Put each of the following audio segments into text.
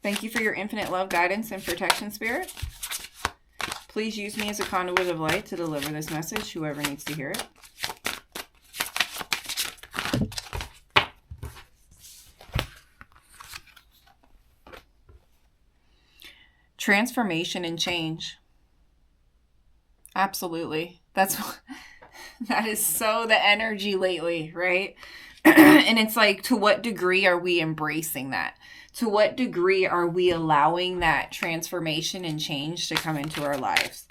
Thank you for your infinite love, guidance, and protection, Spirit. Please use me as a conduit of light to deliver this message, whoever needs to hear it. Transformation and change. Absolutely. That is so the energy lately, right? And it's like, to what degree are we embracing that? To what degree are we allowing that transformation and change to come into our lives?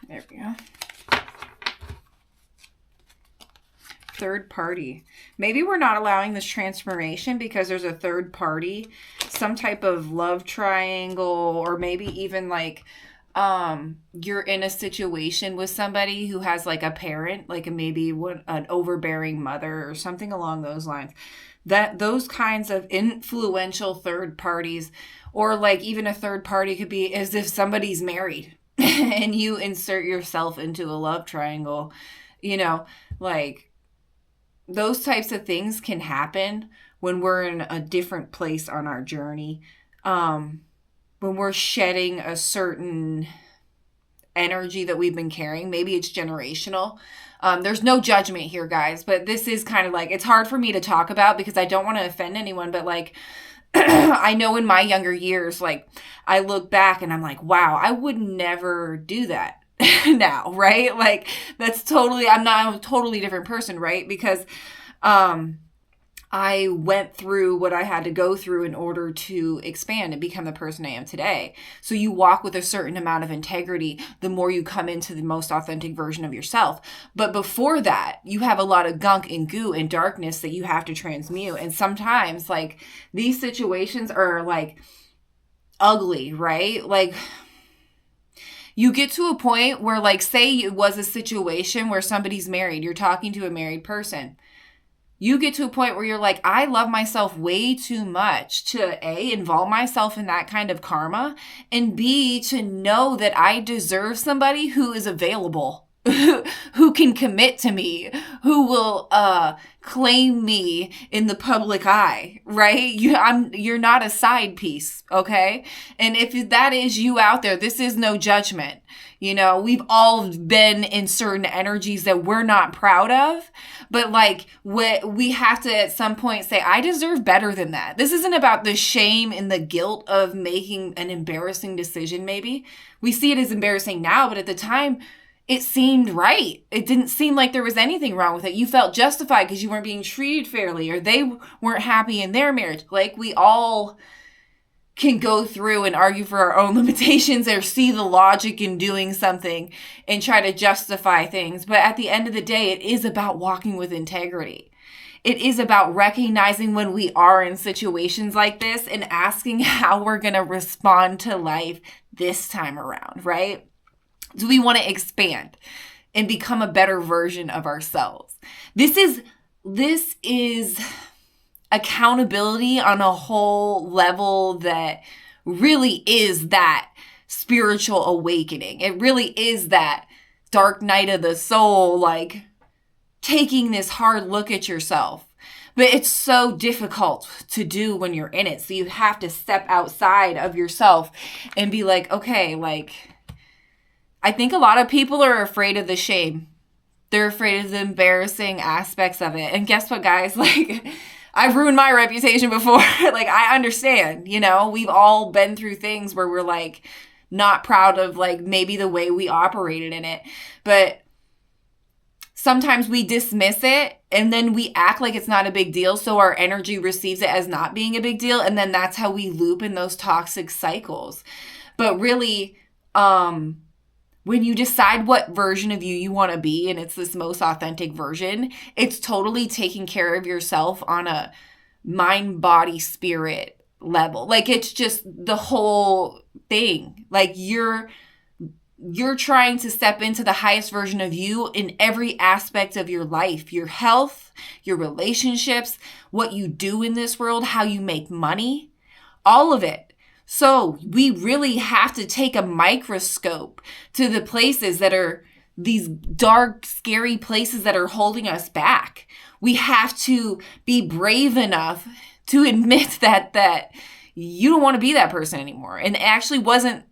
There we go. Third party. Maybe we're not allowing this transformation because there's a third party, some type of love triangle, or maybe even like you're in a situation with somebody who has like a parent, like maybe an overbearing mother or something along those lines. That those kinds of influential third parties, or like even a third party could be as if somebody's married and you insert yourself into a love triangle, like those types of things can happen when we're in a different place on our journey. When we're shedding a certain energy that we've been carrying. Maybe it's generational. There's no judgment here, guys, but this is kind of like, it's hard for me to talk about because I don't want to offend anyone, but like, I know in my younger years, like I look back and I'm like, wow, I would never do that now, right? Like that's totally, I'm a totally different person, right? Because, I went through what I had to go through in order to expand and become the person I am today. So you walk with a certain amount of integrity, the more you come into the most authentic version of yourself. But before that, you have a lot of gunk and goo and darkness that you have to transmute. And sometimes like these situations are like ugly, right? Like you get to a point where like, say it was a situation where somebody's married, you're talking to a married person. You get to a point where you're like, I love myself way too much to A, involve myself in that kind of karma, and B, to know that I deserve somebody who is available, who can commit to me, who will claim me in the public eye, right? You're not a side piece, okay? And if that is you out there, this is no judgment. We've all been in certain energies that we're not proud of, but like we have to at some point say, I deserve better than that. This isn't about the shame and the guilt of making an embarrassing decision. Maybe we see it as embarrassing now, but at the time it seemed right. It didn't seem like there was anything wrong with it. You felt justified because you weren't being treated fairly, or they weren't happy in their marriage. Like we all can go through and argue for our own limitations or see the logic in doing something and try to justify things. But at the end of the day, it is about walking with integrity. It is about recognizing when we are in situations like this and asking how we're going to respond to life this time around, right? Do we want to expand and become a better version of ourselves? This is accountability on a whole level that really is that spiritual awakening. It really is that dark night of the soul, like taking this hard look at yourself. But it's so difficult to do when you're in it. So you have to step outside of yourself and be like, okay, like I think a lot of people are afraid of the shame. They're afraid of the embarrassing aspects of it. And guess what, guys? Like I've ruined my reputation before. Like, I understand, we've all been through things where we're like not proud of like maybe the way we operated in it. But sometimes we dismiss it and then we act like it's not a big deal. So our energy receives it as not being a big deal. And then that's how we loop in those toxic cycles. But really, when you decide what version of you want to be, and it's this most authentic version, it's totally taking care of yourself on a mind, body, spirit level. Like it's just the whole thing. Like you're trying to step into the highest version of you in every aspect of your life, your health, your relationships, what you do in this world, how you make money, all of it. So we really have to take a microscope to the places that are these dark, scary places that are holding us back. We have to be brave enough to admit that you don't want to be that person anymore. And it actually wasn't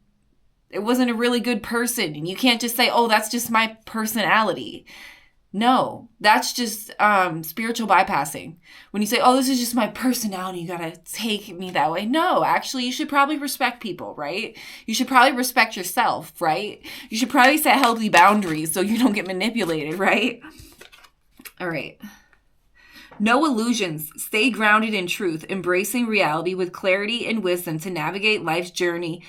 a really good person. And you can't just say, oh, that's just my personality. No, that's just spiritual bypassing. When you say, oh, this is just my personality, you got to take me that way. No, actually, you should probably respect people, right? You should probably respect yourself, right? You should probably set healthy boundaries so you don't get manipulated, right? All right. No illusions. Stay grounded in truth, embracing reality with clarity and wisdom to navigate life's journey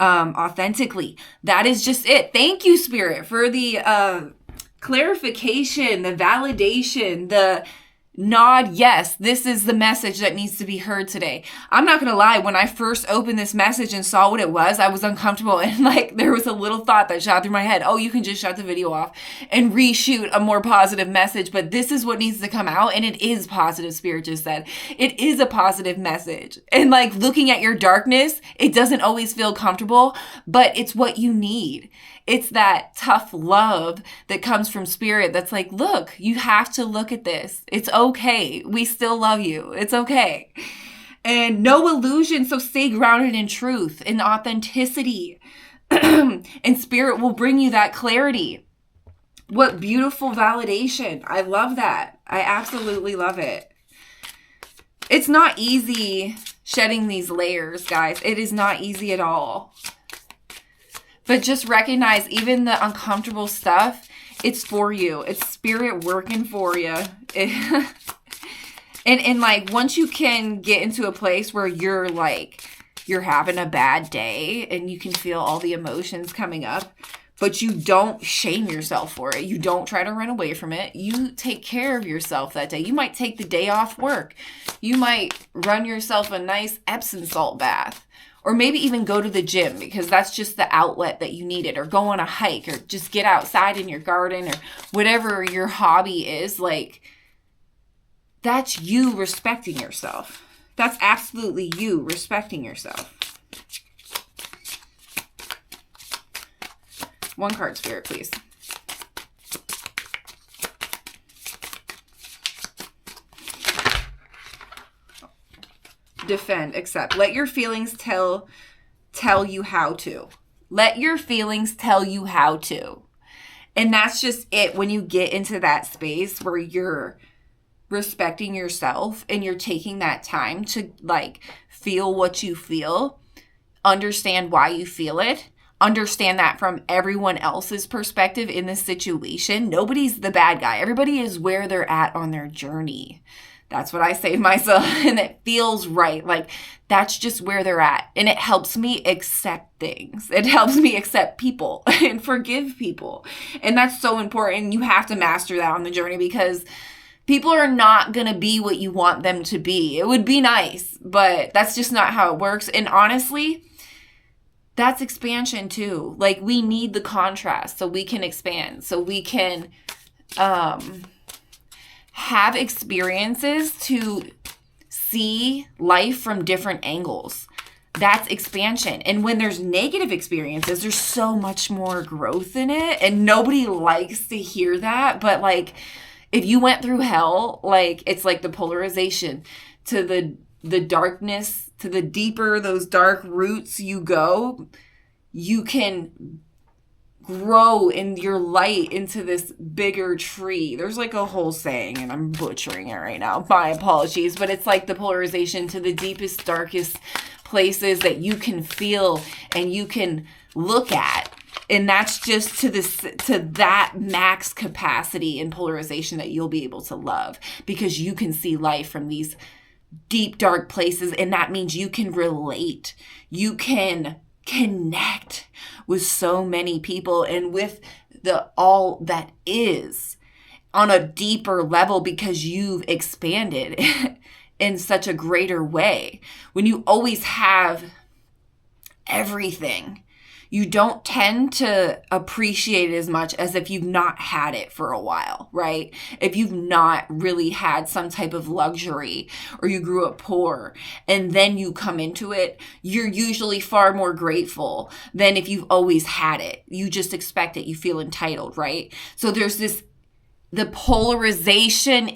authentically. That is just it. Thank you, Spirit, for the clarification, the validation, the nod. Yes, this is the message that needs to be heard today. I'm not going to lie. When I first opened this message and saw what it was, I was uncomfortable. And like, there was a little thought that shot through my head. Oh, you can just shut the video off and reshoot a more positive message. But this is what needs to come out. And it is positive. Spirit just said it is a positive message. And like, looking at your darkness, it doesn't always feel comfortable, but it's what you need. It's that tough love that comes from Spirit that's like, look, you have to look at this. It's okay. We still love you. It's okay. And no illusion. So stay grounded in truth and authenticity. And Spirit will bring you that clarity. What beautiful validation. I love that. I absolutely love it. It's not easy shedding these layers, guys. It is not easy at all. But just recognize even the uncomfortable stuff, it's for you. It's Spirit working for you. And like, once you can get into a place where you're having a bad day and you can feel all the emotions coming up, but you don't shame yourself for it. You don't try to run away from it. You take care of yourself that day. You might take the day off work. You might run yourself a nice Epsom salt bath. Or maybe even go to the gym because that's just the outlet that you needed. Or go on a hike or just get outside in your garden or whatever your hobby is. Like, that's you respecting yourself. That's absolutely you respecting yourself. One card, Spirit, please. Defend, accept. Let your feelings tell you how to. Let your feelings tell you how to. And that's just it. When you get into that space where you're respecting yourself and you're taking that time to like feel what you feel, understand why you feel it, understand that from everyone else's perspective in this situation. Nobody's the bad guy. Everybody is where they're at on their journey. That's what I say to myself, and it feels right. Like, that's just where they're at. And it helps me accept things. It helps me accept people and forgive people. And that's so important. You have to master that on the journey because people are not going to be what you want them to be. It would be nice, but that's just not how it works. And honestly, that's expansion too. Like, we need the contrast so we can expand, so we can have experiences to see life from different angles. That's expansion. And when there's negative experiences, there's so much more growth in it. And nobody likes to hear that. But like, if you went through hell, like, it's like the polarization to the darkness, to the deeper those dark roots you go, you can grow in your light into this bigger tree. There's like a whole saying, and I'm butchering it right now. My apologies. But it's like the polarization to the deepest, darkest places that you can feel and you can look at. And that's just to that max capacity and polarization that you'll be able to love, because you can see life from these deep, dark places. And that means you can relate. You can connect with so many people and with the all that is on a deeper level because you've expanded in such a greater way. When you always have everything, you don't tend to appreciate it as much as if you've not had it for a while, right? If you've not really had some type of luxury, or you grew up poor and then you come into it, you're usually far more grateful than if you've always had it. You just expect it. You feel entitled, right? So the polarization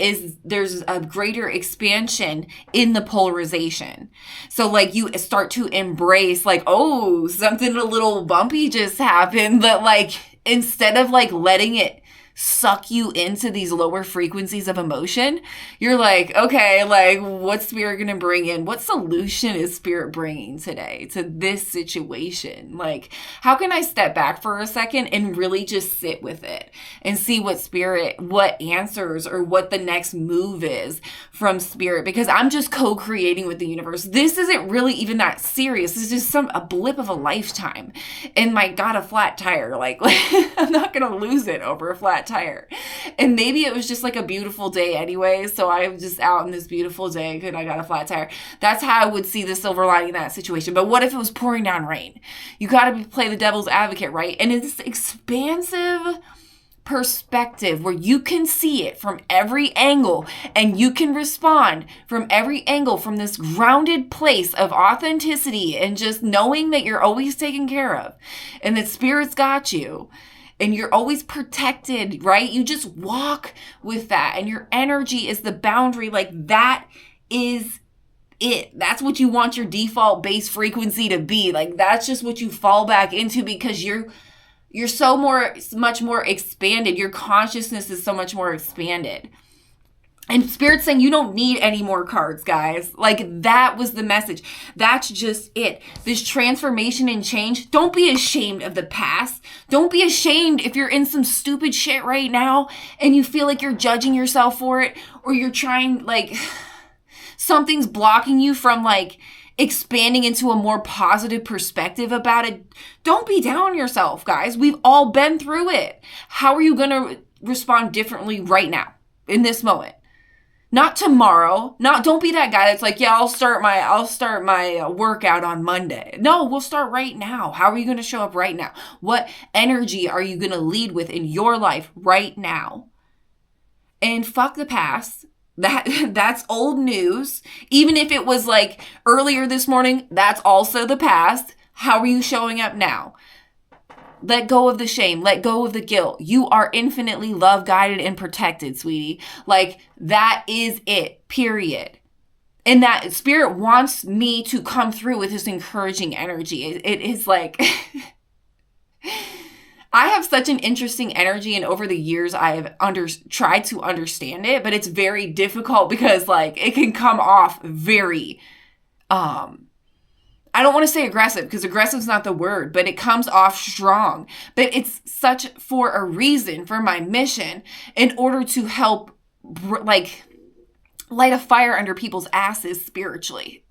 there's a greater expansion in the polarization. So like you start to embrace like, oh, something a little bumpy just happened. But like, instead of like letting it suck you into these lower frequencies of emotion, you're like, okay, like what's spirit going to bring in? What solution is spirit bringing today to this situation? Like, how can I step back for a second and really just sit with it and see what answers or what the next move is from spirit? Because I'm just co-creating with the universe. This isn't really even that serious. This is just a blip of a lifetime. And my God, a flat tire. Like I'm not going to lose it over a flat tire. And maybe it was just like a beautiful day anyway. So I'm just out in this beautiful day and I got a flat tire. That's how I would see the silver lining in that situation. But what if it was pouring down rain? You got to play the devil's advocate, right? And it's expansive perspective where you can see it from every angle and you can respond from every angle from this grounded place of authenticity and just knowing that you're always taken care of and that spirit's got you. And you're always protected, right? You just walk with that. And your energy is the boundary. Like that is it. That's what you want your default base frequency to be. Like that's just what you fall back into because you're much more expanded. Your consciousness is so much more expanded. And Spirit's saying you don't need any more cards, guys. Like that was the message. That's just it. This transformation and change. Don't be ashamed of the past. Don't be ashamed if you're in some stupid shit right now and you feel like you're judging yourself for it, or you're trying like something's blocking you from like expanding into a more positive perspective about it. Don't be down on yourself, guys. We've all been through it. How are you going to respond differently right now in this moment? Not tomorrow. Don't be that guy that's like, yeah, I'll start my workout on Monday. No, we'll start right now. How are you going to show up right now? What energy are you going to lead with in your life right now? And fuck the past. That's old news. Even if it was like earlier this morning, that's also the past. How are you showing up now? Let go of the shame. Let go of the guilt. You are infinitely love guided and protected, sweetie. Like that is it, period. And that spirit wants me to come through with this encouraging energy. It is like, I have such an interesting energy, and over the years I have tried to understand it, but it's very difficult because like it can come off very, I don't want to say aggressive because aggressive is not the word, but it comes off strong. But it's such for a reason, for my mission, in order to help like light a fire under people's asses spiritually.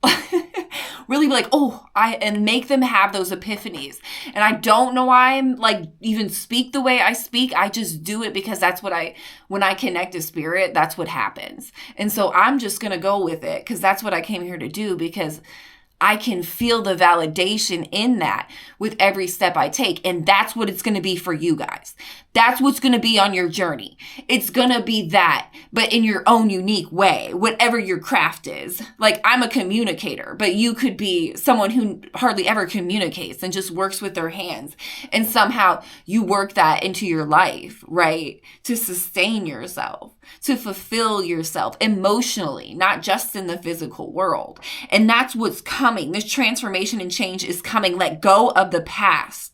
Really be like, and make them have those epiphanies. And I don't know why I'm like even speak the way I speak. I just do it because that's what when I connect to spirit, that's what happens. And so I'm just going to go with it because that's what I came here to do, because I can feel the validation in that with every step I take. And that's what it's going to be for you guys. That's what's going to be on your journey. It's going to be that, but in your own unique way, whatever your craft is. Like I'm a communicator, but you could be someone who hardly ever communicates and just works with their hands. And somehow you work that into your life, right? To sustain yourself, to fulfill yourself emotionally, not just in the physical world. And that's what's coming. This transformation and change is coming. Let go of the past.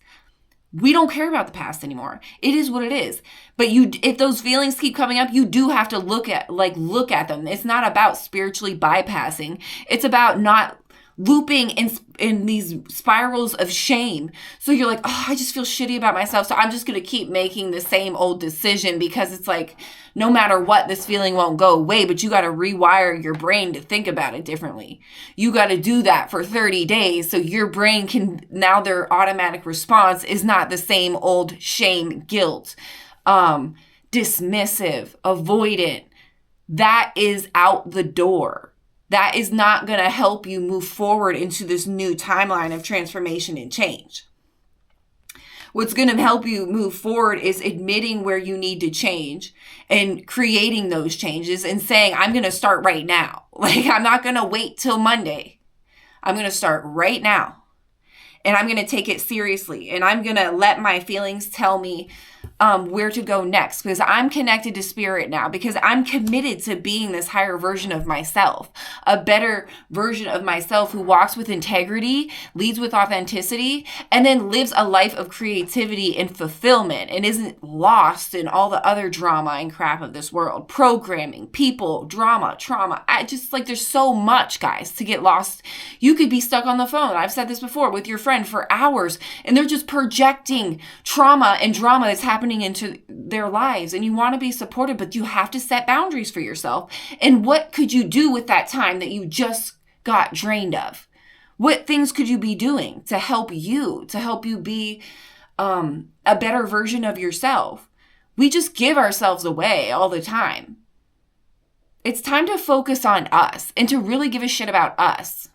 We don't care about the past anymore. It is what it is. But if those feelings keep coming up, you do have to look at them. It's not about spiritually bypassing. It's about not looping in these spirals of shame. So you're like, I just feel shitty about myself. So I'm just going to keep making the same old decision because it's like, no matter what, this feeling won't go away, but you got to rewire your brain to think about it differently. You got to do that for 30 days. So your brain can, now their automatic response is not the same old shame, guilt, dismissive, avoidant. That is out the door. That is not going to help you move forward into this new timeline of transformation and change. What's going to help you move forward is admitting where you need to change and creating those changes and saying, I'm going to start right now. Like, I'm not going to wait till Monday. I'm going to start right now. And I'm going to take it seriously. And I'm going to let my feelings tell me where to go next, because I'm connected to spirit now, because I'm committed to being this higher version of myself, a better version of myself who walks with integrity, leads with authenticity, and then lives a life of creativity and fulfillment and isn't lost in all the other drama and crap of this world. Programming, people, drama, trauma. I just like, there's so much, guys, to get lost. You could be stuck on the phone. I've said this before, with your friend for hours, and they're just projecting trauma and drama that's happening into their lives, and you want to be supported, but you have to set boundaries for yourself. And what could you do with that time that you just got drained of? What things could you be doing to help you be a better version of yourself? We just give ourselves away all the time. It's time to focus on us and to really give a shit about us.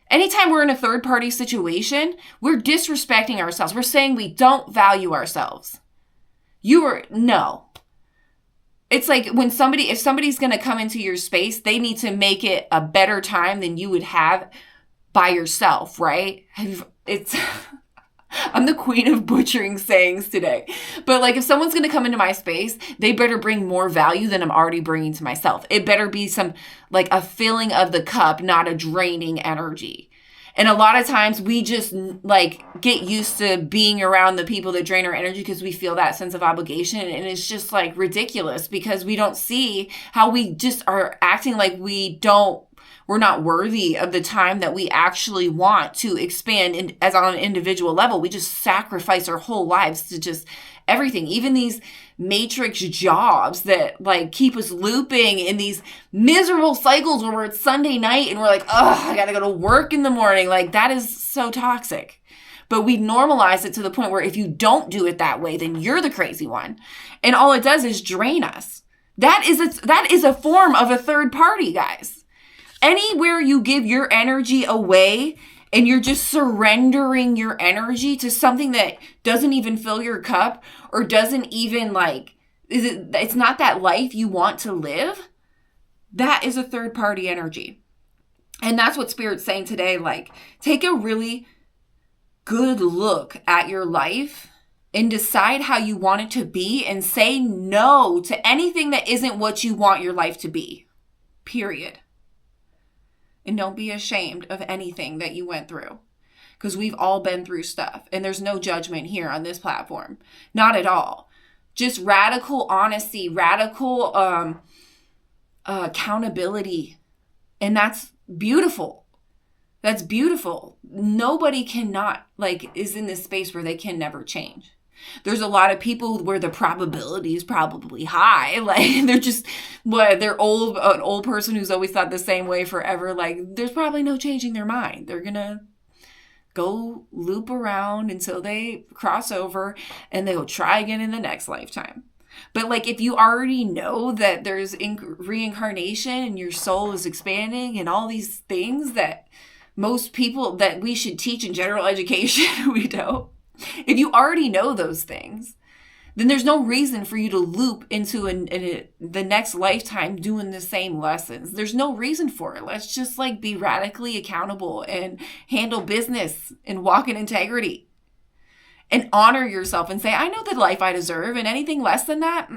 Anytime we're in a third-party situation, we're disrespecting ourselves. We're saying we don't value ourselves. No. It's like if somebody's going to come into your space, they need to make it a better time than you would have by yourself, right? I'm the queen of butchering sayings today. But like, if someone's going to come into my space, they better bring more value than I'm already bringing to myself. It better be like a filling of the cup, not a draining energy. And a lot of times we just like get used to being around the people that drain our energy because we feel that sense of obligation. And it's just like ridiculous because we don't see how we just are acting like we're not worthy of the time that we actually want to expand as on an individual level. We just sacrifice our whole lives to just everything, even these matrix jobs that like keep us looping in these miserable cycles where it's Sunday night and we're like, I gotta go to work in the morning. Like, that is so toxic. But we normalize it to the point where if you don't do it that way, then you're the crazy one. And all it does is drain us. That is a form of a third party, guys. Anywhere you give your energy away and you're just surrendering your energy to something that doesn't even fill your cup or doesn't even it's not that life you want to live, that is a third party energy. And that's what Spirit's saying today. Like, take a really good look at your life and decide how you want it to be and say no to anything that isn't what you want your life to be. Period. And don't be ashamed of anything that you went through, because we've all been through stuff, and there's no judgment here on this platform. Not at all. Just radical honesty, radical accountability. And that's beautiful. That's beautiful. Nobody is in this space where they can never change. There's a lot of people where the probability is probably high. Like, they're just, they're an old person who's always thought the same way forever. Like, there's probably no changing their mind. They're going to go loop around until they cross over and they'll try again in the next lifetime. But like, if you already know that there's reincarnation and your soul is expanding and all these things that most people that we should teach in general education, we don't. If you already know those things, then there's no reason for you to loop into the next lifetime doing the same lessons. There's no reason for it. Let's just like be radically accountable and handle business and walk in integrity and honor yourself and say, I know the life I deserve, and anything less than that,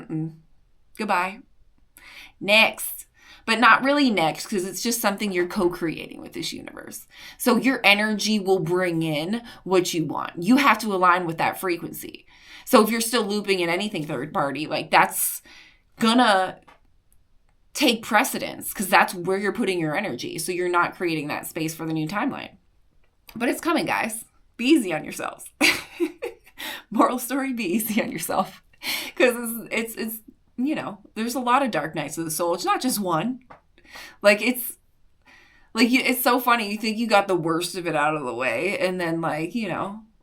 goodbye. Next. But not really next, because it's just something you're co-creating with this universe. So your energy will bring in what you want. You have to align with that frequency. So if you're still looping in anything third party, like, that's gonna take precedence, because that's where you're putting your energy. So you're not creating that space for the new timeline. But it's coming, guys. Be easy on yourselves. Moral story, be easy on yourself. Because it's there's a lot of dark nights of the soul. It's not just one. Like, it's so funny. You think you got the worst of it out of the way, and then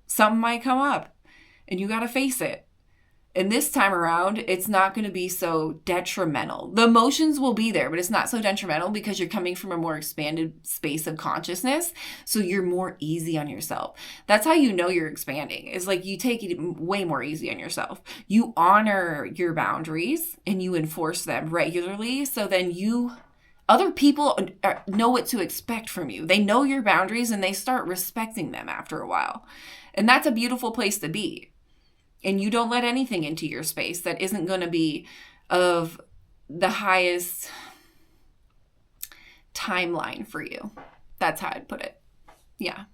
something might come up and you got to face it. And this time around, it's not going to be so detrimental. The emotions will be there, but it's not so detrimental because you're coming from a more expanded space of consciousness. So you're more easy on yourself. That's how you know you're expanding. It's like you take it way more easy on yourself. You honor your boundaries and you enforce them regularly. So then other people know what to expect from you. They know your boundaries and they start respecting them after a while. And that's a beautiful place to be. And you don't let anything into your space that isn't going to be of the highest timeline for you. That's how I'd put it. Yeah.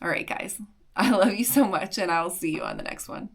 All right, guys. I love you so much, and I'll see you on the next one.